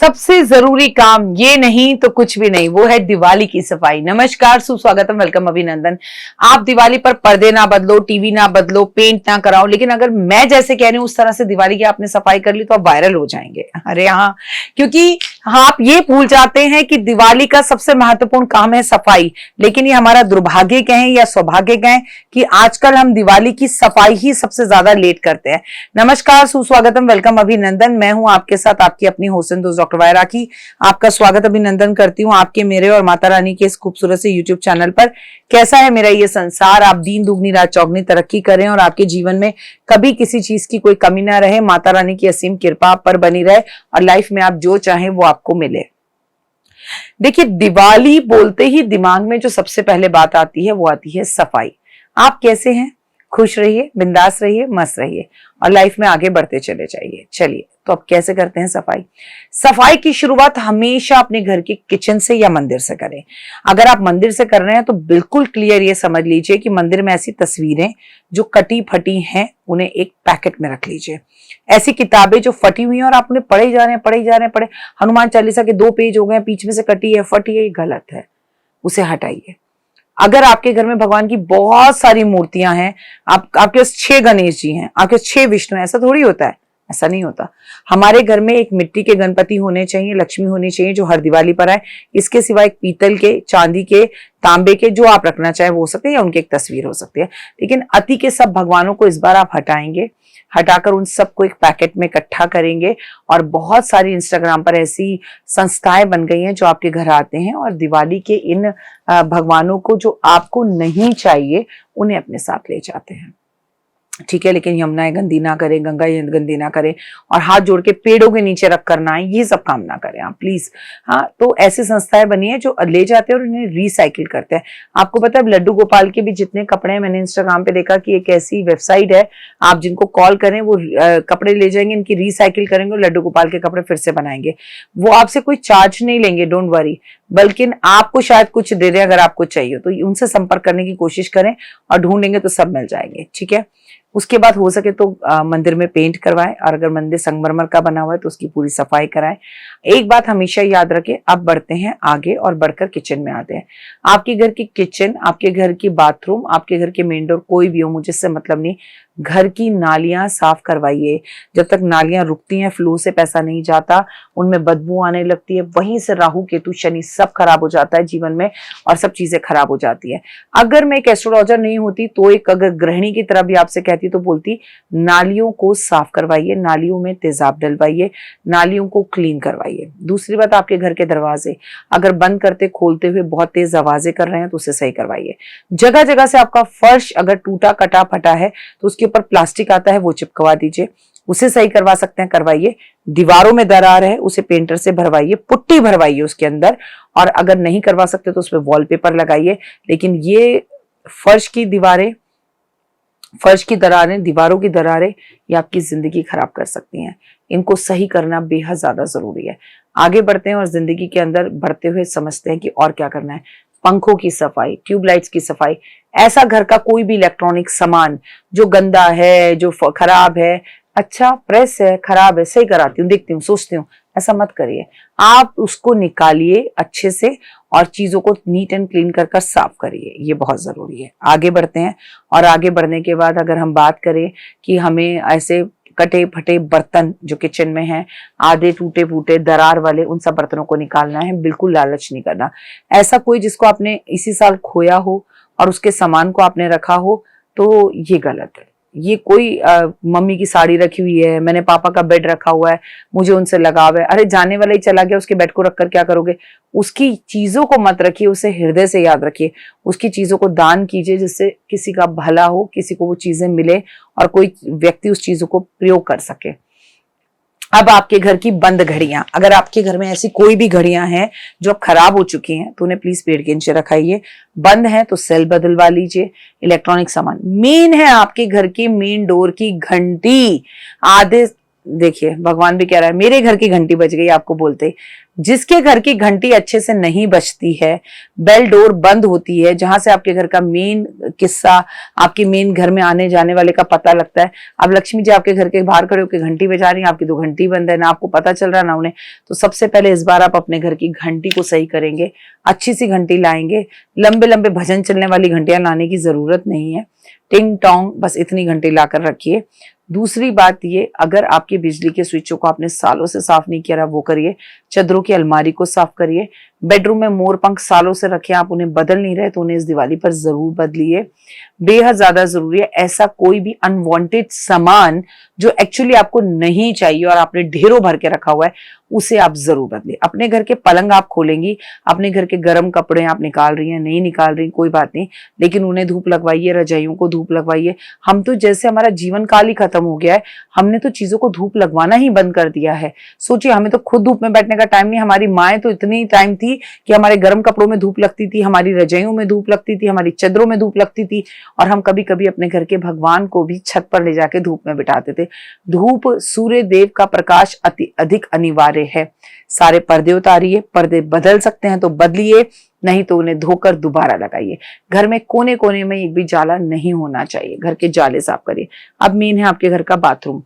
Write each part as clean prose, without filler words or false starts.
सबसे जरूरी काम ये नहीं तो कुछ भी नहीं, वो है दिवाली की सफाई। नमस्कार, सुस्वागतम, वेलकम, अभिनंदन। आप दिवाली पर पर्दे ना बदलो, टीवी ना बदलो, पेंट ना कराओ, लेकिन अगर मैं जैसे कह रही हूं उस तरह से दिवाली की आपने सफाई कर ली तो आप वायरल हो जाएंगे। अरे हाँ, क्योंकि आप ये भूल जाते हैं कि दिवाली का सबसे महत्वपूर्ण काम है सफाई। लेकिन ये हमारा दुर्भाग्य कहें या सौभाग्य कहें कि आजकल हम दिवाली की सफाई ही सबसे ज्यादा लेट करते हैं। नमस्कार, सुस्वागतम, वेलकम, अभिनंदन। मैं हूं आपके साथ आपकी अपनी होस्ट दोस्त डॉक्टर वायरा की। आपका स्वागत अभिनंदन करती हूँ आपके, मेरे और माता रानी के इस खूबसूरत से यूट्यूब चैनल पर। कैसा है मेरा ये संसार, आप दीन दुगनी रात चौगनी तरक्की करें और आपके जीवन में कभी किसी चीज की कोई कमी ना रहे। माता रानी की असीम कृपा आप पर बनी रहे और लाइफ में आप जो चाहें वो आपको मिले। देखिए, दिवाली बोलते ही दिमाग में जो सबसे पहले बात आती है वो आती है सफाई। आप कैसे हैं? खुश रहिए, बिंदास रहिए, मस्त रहिए और लाइफ में आगे बढ़ते चले जाइए। चलिए, तो अब कैसे करते हैं सफाई? सफाई की शुरुआत हमेशा अपने घर के किचन से या मंदिर से करें। अगर आप मंदिर से कर रहे हैं तो बिल्कुल क्लियर ये समझ लीजिए कि मंदिर में ऐसी तस्वीरें जो कटी फटी हैं उन्हें एक पैकेट में रख लीजिए। ऐसी किताबें जो फटी हुई हैं और आप उन्हें पढ़े जा रहे हैं, पढ़े जा रहे हैं, पढ़े, हनुमान चालीसा के 2 पेज हो गए, बीच में से कटी है, फटी है, ये गलत है, उसे हटाइए। अगर आपके घर में भगवान की बहुत सारी मूर्तियां हैं, आपके पास 6 गणेश जी हैं, आपके पास 6 विष्णु हैं, ऐसा थोड़ी होता है, ऐसा नहीं होता। हमारे घर में एक मिट्टी के गणपति होने चाहिए, लक्ष्मी होनी चाहिए जो हर दिवाली पर आए। इसके सिवा एक पीतल के, चांदी के, तांबे के, जो आप रखना चाहे वो हो सकते हैं, या उनकी एक तस्वीर हो सकती है। लेकिन अति के सब भगवानों को इस बार आप हटाएंगे, हटाकर उन सबको एक पैकेट में इकट्ठा करेंगे। और बहुत सारी इंस्टाग्राम पर ऐसी संस्थाएं बन गई हैं जो आपके घर आते हैं और दिवाली के इन भगवानों को जो आपको नहीं चाहिए उन्हें अपने साथ ले जाते हैं। ठीक है, लेकिन यमुनाएं गंदी ना करें, गंगा गंदी ना करें और हाथ जोड़ के पेड़ों के नीचे रख कर ना, ये सब काम ना करें आप प्लीज। हाँ, तो ऐसी संस्थाएं बनी है जो ले जाते हैं और इन्हें रिसाइकिल करते हैं। आपको पता है लड्डू गोपाल के भी जितने कपड़े हैं, मैंने इंस्टाग्राम पे देखा कि एक ऐसी वेबसाइट है, आप जिनको कॉल करें वो कपड़े ले जाएंगे, इनकी रिसाइकिल करेंगे और लड्डू गोपाल के कपड़े फिर से बनाएंगे। वो आपसे कोई चार्ज नहीं लेंगे, डोंट वरी, बल्कि आपको शायद कुछ दे दें अगर आपको चाहिए तो। उनसे संपर्क करने की कोशिश करें और ढूंढेंगे तो सब मिल जाएंगे। ठीक है, उसके बाद हो सके तो मंदिर में पेंट करवाएं और अगर मंदिर संगमरमर का बना हुआ है तो उसकी पूरी सफाई कराएं। एक बात हमेशा याद रखें, अब बढ़ते हैं आगे और बढ़कर किचन में आते हैं। आपके घर की किचन, आपके घर की बाथरूम, आपके घर के मेन डोर, कोई भी हो, मुझे इससे मतलब नहीं। घर की नालियां साफ करवाइए। जब तक नालियां रुकती हैं, फ्लो से पैसा नहीं जाता, उनमें बदबू आने लगती है, वहीं से राहु केतु शनि सब खराब हो जाता है जीवन में और सब चीजें खराब हो जाती है। अगर मैं एक एस्ट्रोलॉजर नहीं होती तो एक अगर गृहिणी की तरह भी आपसे कहती तो बोलती नालियों को साफ करवाइए, नालियों में तेजाब डलवाइए, नालियों को क्लीन करवाइए। दूसरी बात, आपके घर के दरवाजे अगर बंद करते खोलते हुए बहुत तेज आवाजें कर रहे हैं तो उसे सही करवाइए। जगह जगह से आपका फर्श अगर टूटा कटा फटा है तो उसके ऊपर प्लास्टिक आता है वो चिपकवा दीजिए, उसे सही करवा सकते हैं, करवाइए। दीवारों में दरार है उसे पेंटर से भरवाइए, पुट्टी भरवाइए उसके अंदर, और अगर नहीं करवा सकते तो उसमें वॉलपेपर लगाइए। लेकिन ये फर्श की दीवारें, फर्श की दरारें, दीवारों की दरारें, ये आपकी जिंदगी खराब कर सकती हैं। इनको सही करना बेहद ज्यादा जरूरी है। आगे बढ़ते हैं और जिंदगी के अंदर बढ़ते हुए समझते हैं कि और क्या करना है। पंखों की सफाई, ट्यूबलाइट्स की सफाई, ऐसा घर का कोई भी इलेक्ट्रॉनिक सामान जो गंदा है, जो खराब है, अच्छा प्रेस है, खराब है, सही कराती हूँ, देखती हूँ, सोचती हूँ, ऐसा मत करिए। आप उसको निकालिए अच्छे से और चीजों को नीट एंड क्लीन कर साफ करिए, ये बहुत जरूरी है। आगे बढ़ते हैं और आगे बढ़ने के बाद अगर हम बात करें कि हमें ऐसे कटे फटे बर्तन जो किचन में हैं, आधे टूटे फूटे दरार वाले, उन सब बर्तनों को निकालना है। बिल्कुल लालच नहीं करना। ऐसा कोई जिसको आपने इसी साल खोया हो और उसके सामान को आपने रखा हो तो ये गलत है। ये कोई मम्मी की साड़ी रखी हुई है, मैंने पापा का बेड रखा हुआ है, मुझे उनसे लगाव है, अरे जाने वाला ही चला गया, उसके बेड को रखकर क्या करोगे? उसकी चीजों को मत रखिए, उसे हृदय से याद रखिए। उसकी चीजों को दान कीजिए जिससे किसी का भला हो, किसी को वो चीजें मिले और कोई व्यक्ति उस चीजों को प्रयोग कर सके। अब आपके घर की बंद घड़ियां, अगर आपके घर में ऐसी कोई भी घड़ियां हैं जो अब खराब हो चुकी हैं तो उन्हें प्लीज पेड़ के नीचे रखाइए। बंद है तो सेल बदलवा लीजिए। इलेक्ट्रॉनिक सामान, मेन है आपके घर की मेन डोर की घंटी, आधे देखिए भगवान भी कह रहा है मेरे घर की घंटी बज गई आपको बोलते ही। जिसके घर की घंटी अच्छे से नहीं बजती है, बेल डोर बंद होती है, जहां से आपके घर का मेन किस्सा, आपके मेन घर में आने जाने वाले का पता लगता है। अब लक्ष्मी जी आपके घर के बाहर खड़े होकर घंटी बजा रही हैं, आपकी तो घंटी बंद है, ना आपको पता चल रहा ना उन्हें। तो सबसे पहले इस बार आप अपने घर की घंटी को सही करेंगे, अच्छी सी घंटी लाएंगे। लंबे लंबे भजन चलने वाली घंटियां लाने की जरूरत नहीं है, टिंग टोंग बस इतनी घंटी लाकर रखिए। दूसरी बात ये, अगर आपके बिजली के स्विचों को आपने सालों से साफ नहीं किया वो करिए। चदरों की अलमारी को साफ करिए। बेडरूम में मोर पंख सालों से रखे, आप उन्हें बदल नहीं रहे तो उन्हें इस दिवाली पर जरूर बदलिए, बेहद ज्यादा जरूरी है। ऐसा कोई भी अनवांटेड सामान जो एक्चुअली आपको नहीं चाहिए और आपने ढेरों भर के रखा हुआ है, उसे आप जरूर बदलिए। अपने घर के पलंग आप खोलेंगी, अपने घर के गर्म कपड़े आप निकाल रही हैं, नहीं निकाल रही कोई बात नहीं, लेकिन उन्हें धूप लगवाइए, रजाइयों को धूप लगवाइए। हम तो जैसे हमारा जीवन काल ही खत्म हो गया है, हमने तो चीजों को धूप लगवाना ही बंद कर दिया है। सोचिए, हमें तो खुद धूप में बैठने का टाइम नहीं, हमारी माएँ तो इतनी टाइम थी कि हमारे गर्म कपड़ों में धूप लगती थी, हमारी रजाइयों में धूप लगती थी, हमारी चादरों में धूप लगती थी, और हम कभी कभी अपने घर के भगवान को भी छत पर ले जाके धूप में बिठाते थे। धूप सूर्य देव का प्रकाश अति अधिक अनिवार्य है। सारे पर्दे उतारिए, पर्दे बदल सकते हैं तो बदलिए, नहीं तो उन्हें धोकर दोबारा लगाइए। घर में कोने कोने में एक भी जाला नहीं होना चाहिए, घर के जाले साफ करिए। अब मेन है आपके घर का बाथरूम।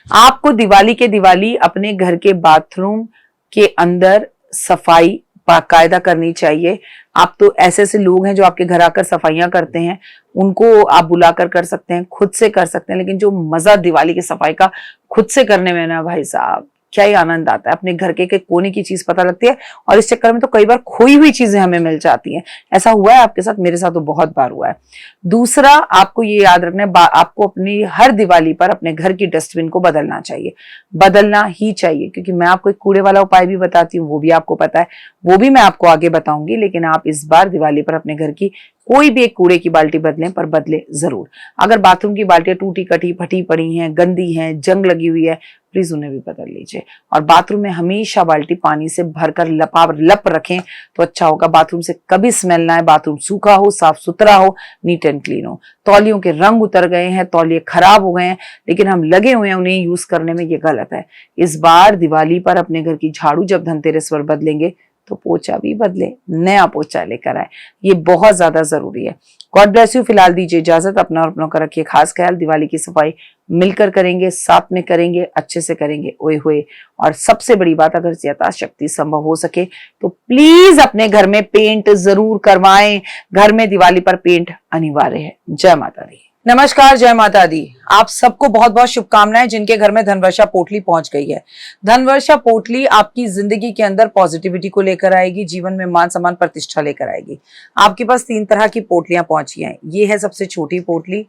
आपको दिवाली के दिवाली अपने घर के बाथरूम के अंदर सफाई बाकायदा करनी चाहिए। आप तो ऐसे ऐसे लोग हैं जो आपके घर आकर सफाइयां करते हैं, उनको आप बुलाकर कर सकते हैं, खुद से कर सकते हैं, लेकिन जो मजा दिवाली की सफाई का खुद से करने में ना भाई साहब, क्या ही आनंद आता है। अपने घर के कोने की चीज पता लगती है, और इस चक्कर में तो कई बार खोई हुई चीजें हमें मिल जाती हैं। ऐसा हुआ है आपके साथ? मेरे साथ तो बहुत बार हुआ है। दूसरा, आपको ये याद रखना है, आपको अपनी हर दिवाली पर अपने घर की डस्टबिन को बदलना चाहिए, बदलना ही चाहिए, क्योंकि मैं आपको एक कूड़े वाला उपाय भी बताती हूँ, वो भी आपको पता है, वो भी मैं आपको आगे बताऊंगी। लेकिन आप इस बार दिवाली पर अपने घर की कोई भी एक कूड़े की बाल्टी बदलें, पर बदले जरूर। अगर बाथरूम की बाल्टियां टूटी कटी फटी पड़ी हैं, गंदी हैं, जंग लगी हुई है, प्लीज उन्हें भी बदल लीजिए। और बाथरूम में हमेशा बाल्टी पानी से भरकर लप रखें तो अच्छा होगा। बाथरूम से कभी स्मेल ना आए, बाथरूम सूखा हो, साफ सुथरा हो, नीट एंड क्लीन हो। तौलियों के रंग उतर गए हैं, तौलिए खराब हो गए हैं, लेकिन हम लगे हुए हैं उन्हें यूज करने में, ये गलत है। इस बार दिवाली पर अपने घर की झाड़ू जब धनतेरस पर बदलेंगे तो पोछा भी बदले, नया पोछा लेकर आए, ये बहुत ज्यादा जरूरी है। God bless you. फिलहाल दीजिए इजाजत, अपना और अपनों का रखिए खास ख्याल। दिवाली की सफाई मिलकर करेंगे, साथ में करेंगे, अच्छे से करेंगे, ओए होए। और सबसे बड़ी बात, अगर यथाशक्ति संभव हो सके तो प्लीज अपने घर में पेंट जरूर करवाएं। घर में दिवाली पर पेंट अनिवार्य है। जय माता दी। नमस्कार, जय माता दी। आप सबको बहुत बहुत शुभकामनाएं जिनके घर में धनवर्षा पोटली पहुंच गई है। धनवर्षा पोटली आपकी जिंदगी के अंदर पॉजिटिविटी को लेकर आएगी, जीवन में मान सम्मान प्रतिष्ठा लेकर आएगी। आपके पास 3 तरह की पोटलियां पहुंची हैं। ये है सबसे छोटी पोटली,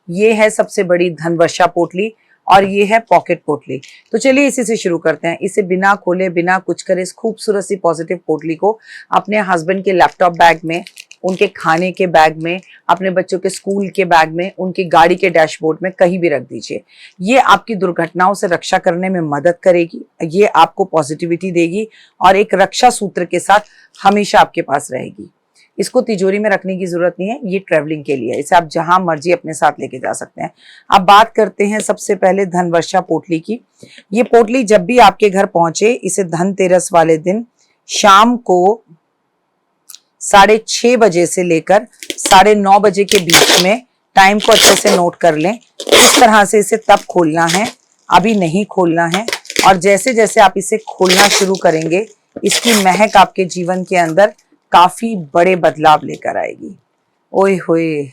ये है सबसे बड़ी धनवर्षा पोटली, और ये है पॉकेट पोटली। तो चलिए इसी से शुरू करते हैं। इसे बिना खोले, बिना कुछ करे, इस खूबसूरत सी पॉजिटिव पोटली को अपने हस्बैंड के लैपटॉप बैग में, उनके खाने के बैग में, अपने बच्चों के स्कूल के बैग में, उनकी गाड़ी के डैशबोर्ड में कहीं भी रख दीजिए। ये आपकी दुर्घटनाओं से रक्षा करने में मदद करेगी, ये आपको पॉजिटिविटी देगी, और एक रक्षा सूत्र के साथ हमेशा आपके पास रहेगी। इसको तिजोरी में रखने की जरूरत नहीं है, ये ट्रेवलिंग के लिए, इसे आप जहां मर्जी अपने साथ लेके जा सकते हैं। अब बात करते हैं सबसे पहले धनवर्षा पोटली की। ये पोटली जब भी आपके घर पहुंचे, इसे धनतेरस वाले दिन शाम को 6:30 बजे से लेकर 9:30 बजे के बीच में, टाइम को अच्छे से नोट कर लें। इस तरह से इसे तब खोलना है, अभी नहीं खोलना है। और जैसे जैसे आप इसे खोलना शुरू करेंगे, इसकी महक आपके जीवन के अंदर काफी बड़े बदलाव लेकर आएगी। ओए होए,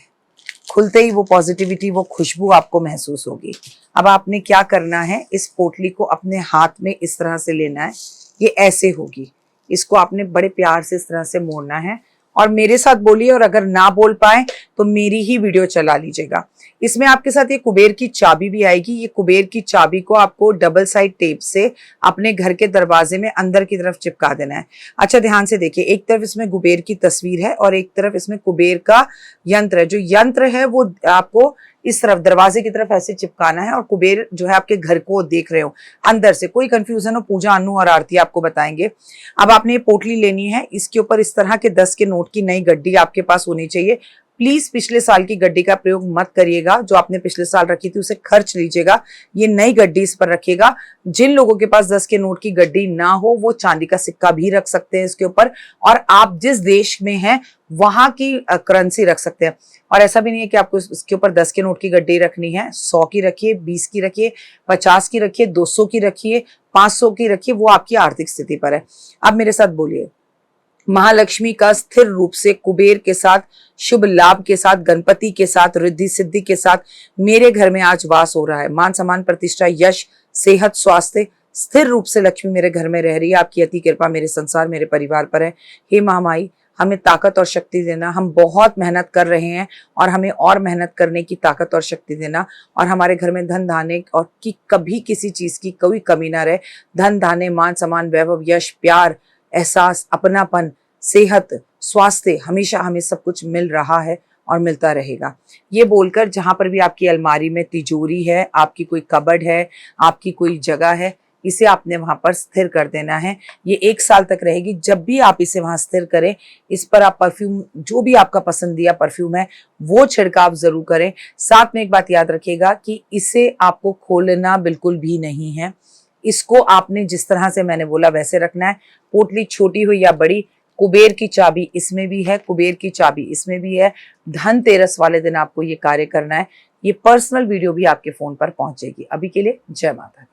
खुलते ही वो पॉजिटिविटी, वो खुशबू आपको महसूस होगी। अब आपने क्या करना है, इस पोटली को अपने हाथ में इस तरह से लेना है, ये ऐसे होगी। इसको आपने बड़े प्यार से इस तरह से मोड़ना है, और मेरे साथ बोलिए, और अगर ना बोल पाए तो मेरी ही वीडियो चला लीजिएगा। इसमें आपके साथ ये कुबेर की चाबी भी आएगी। ये कुबेर की चाबी को आपको डबल साइड टेप से अपने घर के दरवाजे में अंदर की तरफ चिपका देना है। अच्छा, ध्यान से देखिए, एक तरफ इसमें कुबेर की तस्वीर है और एक तरफ इसमें कुबेर का यंत्र है। जो यंत्र है वो आपको इस तरफ दरवाजे की तरफ ऐसे चिपकाना है, और कुबेर जो है आपके घर को देख रहे हो अंदर से। कोई कंफ्यूजन हो, पूजा, अनु और आरती आपको बताएंगे। अब आपने ये पोटली लेनी है, इसके ऊपर इस तरह के 10 के नोट की नई गड्डी आपके पास होनी चाहिए। प्लीज पिछले साल की गड्डी का प्रयोग मत करिएगा। जो आपने पिछले साल रखी थी उसे खर्च लीजिएगा, ये नई गड्डी इस पर रखिएगा। जिन लोगों के पास 10 के नोट की गड्डी ना हो वो चांदी का सिक्का भी रख सकते हैं इसके ऊपर, और आप जिस देश में हैं वहां की करेंसी रख सकते हैं। और ऐसा भी नहीं है कि आपको इसके ऊपर 10 के नोट की गड्डी रखनी है, 100 की रखिए, 20 की रखिए, 50 की रखिए, 200 की रखिए, 500 की रखिए, वो आपकी आर्थिक स्थिति पर है। अब मेरे साथ बोलिए, महालक्ष्मी का स्थिर रूप से कुबेर के साथ, शुभ लाभ के साथ, गणपति के साथ, रिद्धि सिद्धि के साथ मेरे घर में आज वास हो रहा है। मान सम्मान, प्रतिष्ठा, यश, सेहत, स्वास्थ्य, स्थिर रूप से लक्ष्मी मेरे घर में रह रही है। आपकी अति कृपा मेरे संसार, मेरे परिवार पर है। हे महामाई, हमें ताकत और शक्ति देना। हम बहुत मेहनत कर रहे हैं और हमें और मेहनत करने की ताकत और शक्ति देना, और हमारे घर में धन धान्य और की कभी किसी चीज की कोई कमी ना रहे। धन धान्य, मान सम्मान, वैभव, यश, प्यार, एहसास, अपनापन, सेहत, स्वास्थ्य, हमेशा हमें सब कुछ मिल रहा है और मिलता रहेगा। ये बोलकर जहां पर भी आपकी अलमारी में तिजोरी है, आपकी कोई कबर्ड है, आपकी कोई जगह है, इसे आपने वहां पर स्थिर कर देना है। ये 1 साल तक रहेगी। जब भी आप इसे वहां स्थिर करें, इस पर आप परफ्यूम, जो भी आपका पसंदीदा परफ्यूम है वो छिड़काव जरूर करें। साथ में एक बात याद रखिएगा कि इसे आपको खोलना बिल्कुल भी नहीं है। इसको आपने जिस तरह से मैंने बोला वैसे रखना है। पोटली छोटी हो या बड़ी, कुबेर की चाबी इसमें भी है, कुबेर की चाबी इसमें भी है। धनतेरस वाले दिन आपको ये कार्य करना है। ये पर्सनल वीडियो भी आपके फोन पर पहुंचेगी। अभी के लिए जय माता दी।